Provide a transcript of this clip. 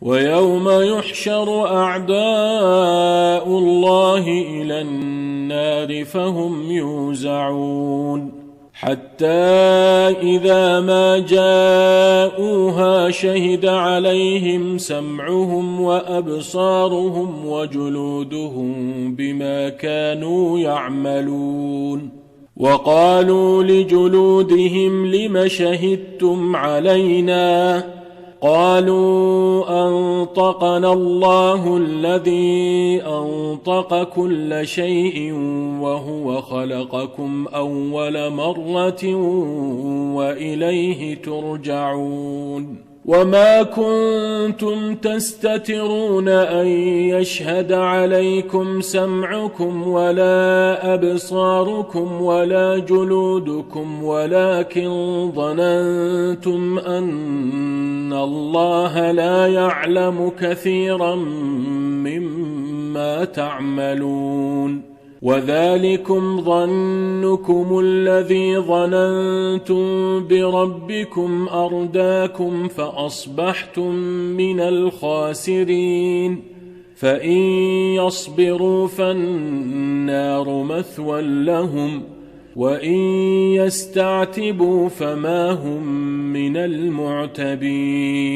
ويوم يحشر أعداء الله إلى النار فهم يوزعون حتى إذا ما جاءوها شهد عليهم سمعهم وأبصارهم وجلودهم بما كانوا يعملون وقالوا لجلودهم لم شهدتم علينا قالوا أنطقنا الله الذي أنطق كل شيء وهو خلقكم أول مرة وإليه ترجعون وما كنتم تستترون أن يشهد عليكم سمعكم ولا أبصاركم ولا جلودكم ولكن ظننتم أن الله لا يعلم كثيرا مما تعملون وذلكم ظنكم الذي ظننتم بربكم أرداكم فأصبحتم من الخاسرين فإن يصبروا فالنار مثوى لهم وإن يستعتبوا فما هم من المعتبين